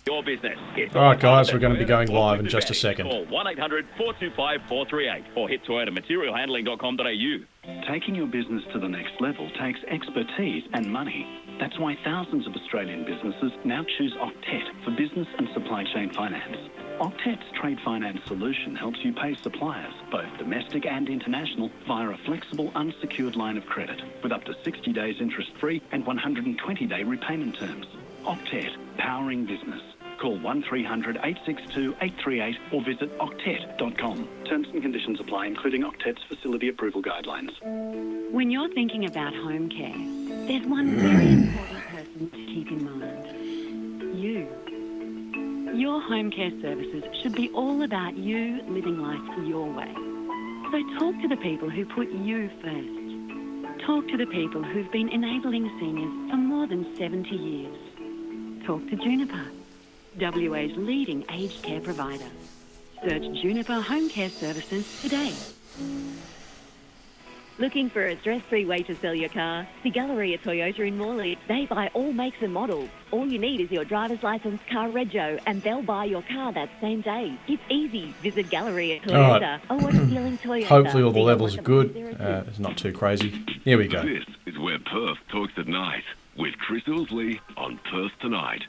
your business. All right, guys, we're going to be going live in just a second. Call 1-800-425-438 or hit toyotamaterialhandling.com.au. Taking your business to the next level takes expertise and money. That's why thousands of Australian businesses now choose Octet for business and supply chain finance. Octet's trade finance solution helps you pay suppliers, both domestic and international, via a flexible, unsecured line of credit with up to 60 days interest-free and 120-day repayment terms. Octet, powering business. Call 1300 862 838 or visit octet.com. Terms and conditions apply, including Octet's facility approval guidelines. When you're thinking about home care, there's one very important person to keep in mind. You. Your home care services should be all about you living life your way. So talk to the people who put you first. Talk to the people who've been enabling seniors for more than 70 years. Talk to Juniper, WA's leading aged care provider. Search Juniper Home Care Services today. Looking for a stress-free way to sell your car? See Galleria Toyota in Morley. They buy all makes and models. All you need is your driver's license, car rego, and they'll buy your car that same day. It's easy. Visit Galleria Toyota. All right. Oh, what's feeling Toyota? Hopefully all the levels are good. It's not too crazy. Here we go. This is where Perth talks at night with Chris Isley on Perth Tonight.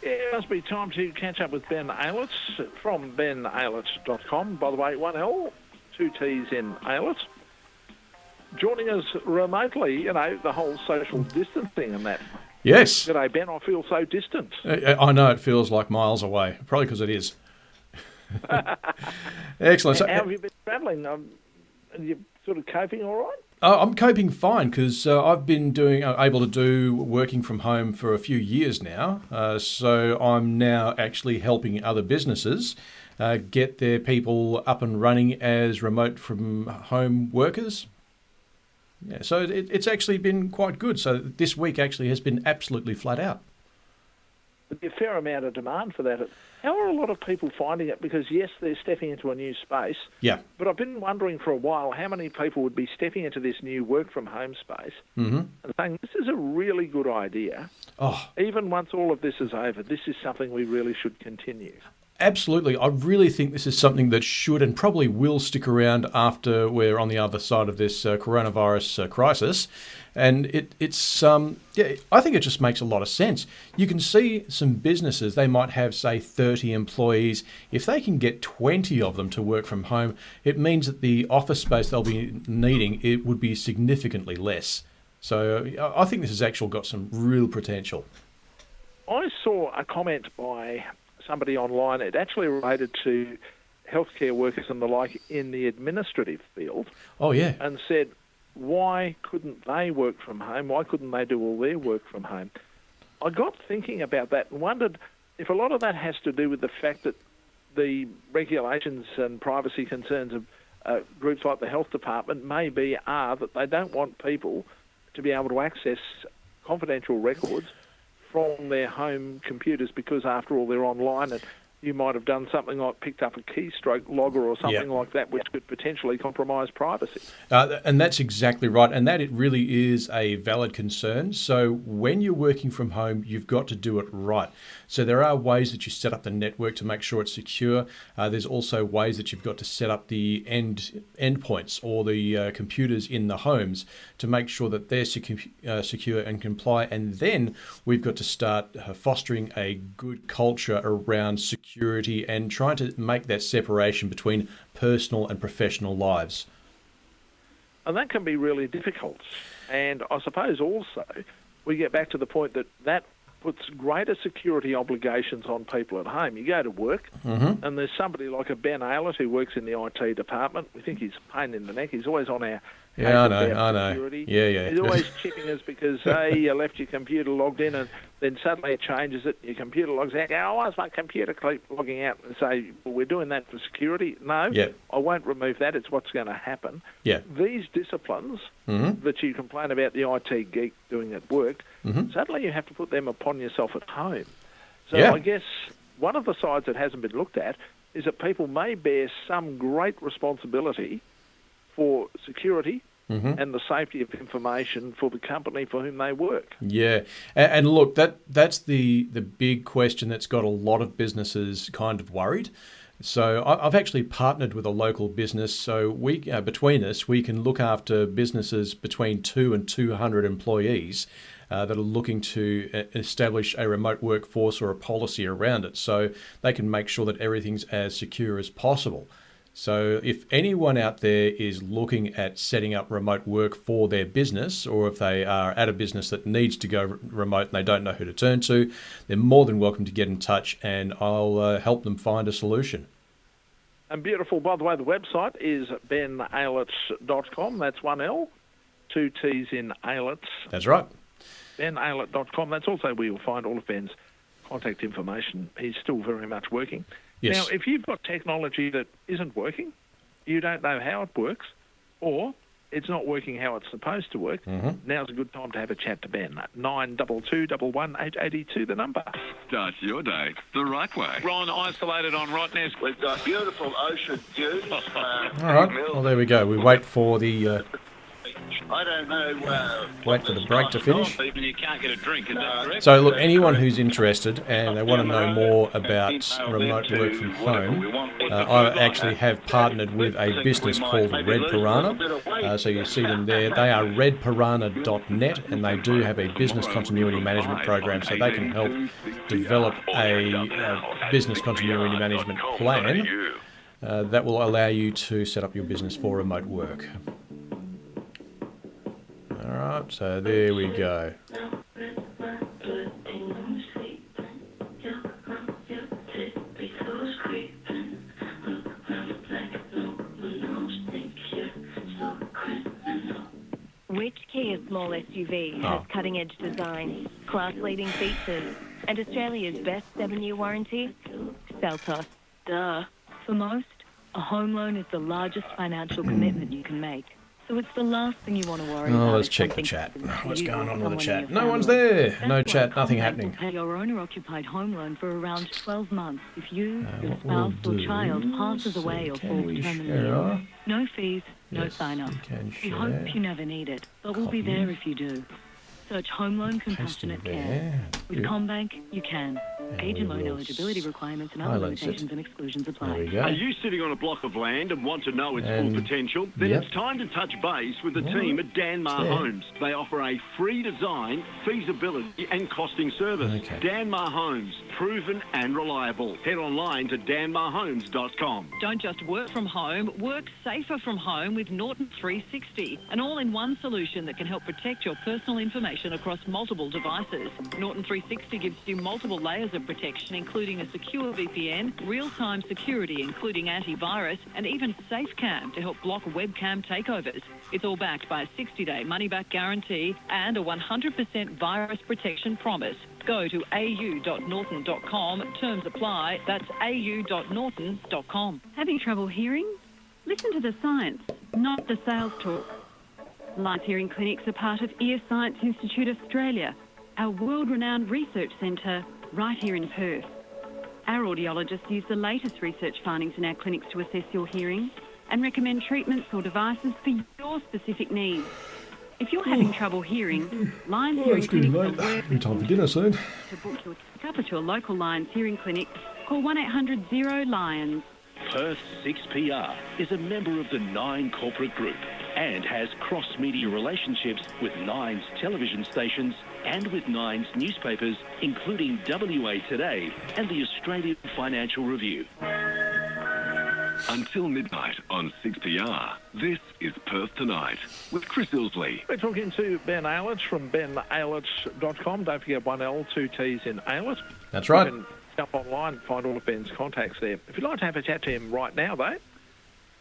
Yeah, it must be time to catch up with Ben Aylett from benaylett.com. By the way, 1L, 2 T's in Aylett. Joining us remotely, the whole social distancing and that. Yes. G'day, Ben. I feel so distant. I know it feels like miles away, probably because it is. Excellent. So, how have you been travelling? Are you sort of coping all right? I'm coping fine because I've been able to do working from home for a few years now. So I'm now actually helping other businesses get their people up and running as remote from home workers. Yeah, so it's actually been quite good. So this week actually has been absolutely flat out. There's a fair amount of demand for that. How are a lot of people finding it? Because, yes, they're stepping into a new space. Yeah. But I've been wondering for a while how many people would be stepping into this new work-from-home space and saying, this is a really good idea. Oh. Even once all of this is over, this is something we really should continue. Absolutely. I really think this is something that should and probably will stick around after we're on the other side of this coronavirus crisis. And I think it just makes a lot of sense. You can see some businesses, they might have, say, 30 employees. If they can get 20 of them to work from home, it means that the office space they'll be needing, it would be significantly less. So I think this has actually got some real potential. I saw a comment by somebody online. It actually related to healthcare workers and the like in the administrative field. Oh, yeah. And said, why couldn't they work from home? Why couldn't they do all their work from home? I got thinking about that and wondered if a lot of that has to do with the fact that the regulations and privacy concerns of groups like the health department are that they don't want people to be able to access confidential records from their home computers because, after all, they're online and you might have done something like picked up a keystroke logger or something like that, which could potentially compromise privacy. And that's exactly right. And that it really is a valid concern. So when you're working from home, you've got to do it right. So there are ways that you set up the network to make sure it's secure. There's also ways that you've got to set up the endpoints or the computers in the homes to make sure that they're secure and comply. And then we've got to start fostering a good culture around security and trying to make that separation between personal and professional lives. And that can be really difficult. And I suppose also we get back to the point that puts greater security obligations on people at home. You go to work and there's somebody like a Ben Aylett who works in the IT department. We think he's a pain in the neck. He's always on our I know. Security. Yeah. He's always chipping us because, you left your computer logged in and then suddenly it changes it. Your computer logs out. Oh, why does my computer keep logging out? And say, well, we're doing that for security. No, I won't remove that. It's what's going to happen. Yeah. These disciplines that you complain about the IT geek doing at work, suddenly you have to put them upon yourself at home. So I guess one of the sides that hasn't been looked at is that people may bear some great responsibility for security and the safety of information for the company for whom they work. Yeah, and look, that's the big question that's got a lot of businesses kind of worried. So I've actually partnered with a local business. So we between us, we can look after businesses between 2 and 200 employees that are looking to establish a remote workforce or a policy around it. So they can make sure that everything's as secure as possible. So if anyone out there is looking at setting up remote work for their business, or if they are at a business that needs to go remote and they don't know who to turn to, they're more than welcome to get in touch, and I'll help them find a solution. And beautiful, by the way, the website is benaylett.com. That's 1 L, 2 T's in Aylett. That's right. benaylett.com. That's also where you'll find all of Ben's contact information. He's still very much working. Yes. Now, if you've got technology that isn't working, you don't know how it works, or it's not working how it's supposed to work, now's a good time to have a chat to Ben. 922 11882, the number. Start your day the right way. Ron, isolated on Rottnest. We've got beautiful ocean views. All right. Well, there we go. We wait for the I don't know. wait for the break to finish. Even you can't get a drink, is that correct? So look, anyone who's interested and they want to know more about remote work from home, I actually have partnered with a business called Red Piranha. So you see them there. They are redpiranha.net, and they do have a business continuity management program, so they can help develop a business continuity management plan that will allow you to set up your business for remote work. All right, so there we go. Which Kia small SUV has cutting-edge design, class-leading features, and Australia's best 7-year warranty? Seltos. Duh. For most, a home loan is the largest financial commitment you can make. So it's the last thing you want to worry about. Let's check the chat. What's going on with the chat? No one's there. No chat, nothing happening. Pay your owner-occupied home loan for around 12 months if you, your spouse or child passes away or falls terminally ill. No fees, no sign-up. We hope you never need it, but we'll be there if you do. Search Home Loan Compassionate Care. With CommBank, you can. Age and loan eligibility requirements and other limitations and exclusions apply. There we go. Are you sitting on a block of land and want to know its full potential? Then it's time to touch base with the team at Danmar Homes. They offer a free design, feasibility and costing service. Danmar Homes, proven and reliable. Head online to danmarhomes.com. Don't just work from home, work safer from home with Norton 360, an all-in-one solution that can help protect your personal information across multiple devices. Norton 360 gives you multiple layers of protection, including a secure VPN, real-time security, including antivirus, and even SafeCam to help block webcam takeovers. It's all backed by a 60-day money-back guarantee and a 100% virus protection promise. Go to au.norton.com. Terms apply. That's au.norton.com. Having trouble hearing? Listen to the science, not the sales talk. Live hearing clinics are part of Ear Science Institute Australia, our world-renowned research centre right here in Perth. Our audiologists use the latest research findings in our clinics to assess your hearing and recommend treatments or devices for your specific needs. If you're having trouble hearing, Lions Hearing Clinics are working time for dinner soon. to book your checkup at your local Lions Hearing Clinic. Call 1-800-0-LIONS. Perth 6PR is a member of the Nine Corporate Group and has cross-media relationships with Nine's television stations and with Nine's newspapers, including WA Today and the Australian Financial Review. Until midnight on 6PR, this is Perth Tonight with Chris Isley. We're talking to Ben Aylett from benaylett.com. Don't forget 1L, 2 T's in Aylett. That's right. You can jump online and find all of Ben's contacts there. If you'd like to have a chat to him right now, though,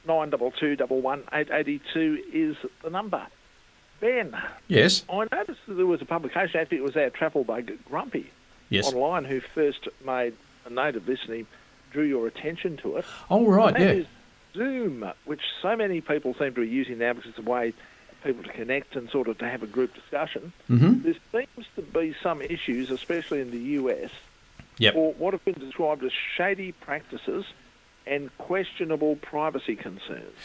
922 11882 is the number. Ben. Yes. I noticed that there was a publication, actually it was our travel bug Grumpy online, who first made a note of this, and he drew your attention to it. Oh, right, and that is Zoom, which so many people seem to be using now because it's a way for people to connect and sort of to have a group discussion. There seems to be some issues, especially in the US, for what have been described as shady practices and questionable privacy concerns.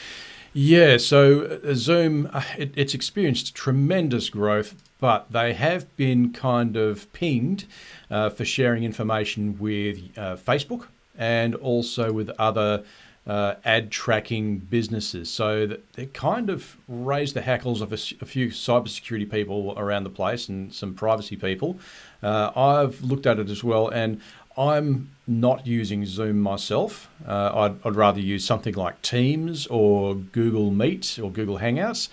Yeah, so Zoom, it's experienced tremendous growth, but they have been kind of pinged for sharing information with Facebook and also with other ad tracking businesses. So that they kind of raised the hackles of a few cybersecurity people around the place and some privacy people. I've looked at it as well, and I'm not using Zoom myself. I'd rather use something like Teams or Google Meet or Google Hangouts.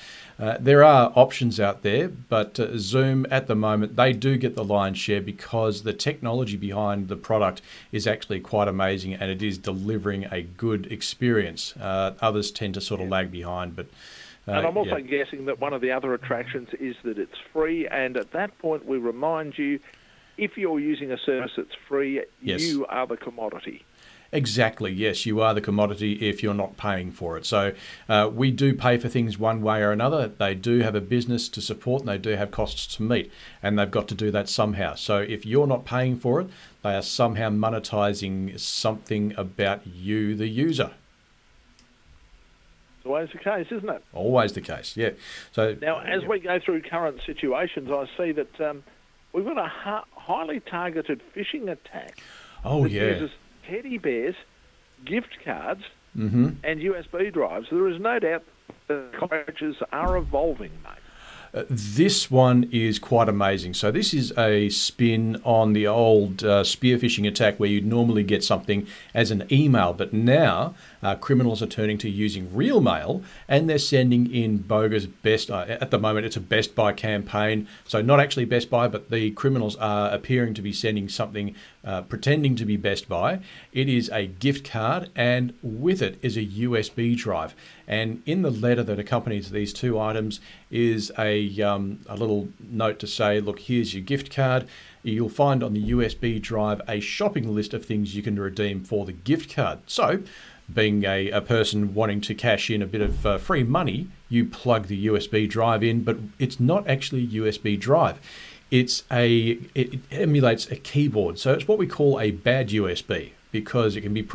There are options out there, but Zoom at the moment, they do get the lion's share because the technology behind the product is actually quite amazing and it is delivering a good experience. Others tend to sort of lag behind, but... and I'm also guessing that one of the other attractions is that it's free, and at that point we remind you, if you're using a service that's free, you are the commodity. Exactly, yes, you are the commodity if you're not paying for it. So we do pay for things one way or another. They do have a business to support and they do have costs to meet, and they've got to do that somehow. So if you're not paying for it, they are somehow monetizing something about you, the user. It's always the case, isn't it? Always the case, yeah. So now, as we go through current situations, I see that we've got a highly targeted phishing attack. That uses teddy bears, gift cards, and USB drives. There is no doubt the cockroaches are evolving, mate. This one is quite amazing. So this is a spin on the old spear phishing attack where you'd normally get something as an email, but now criminals are turning to using real mail, and they're sending in bogus at the moment it's a Best Buy campaign, so not actually Best Buy, but the criminals are appearing to be sending something pretending to be Best Buy. It is a gift card, and with it is a USB drive, and in the letter that accompanies these two items is a little note to say, look, here's your gift card. You'll find on the USB drive a shopping list of things you can redeem for the gift card. So, being a person wanting to cash in a bit of free money, you plug the USB drive in, but it's not actually a USB drive. It emulates a keyboard. So it's what we call a bad USB because it can be programmed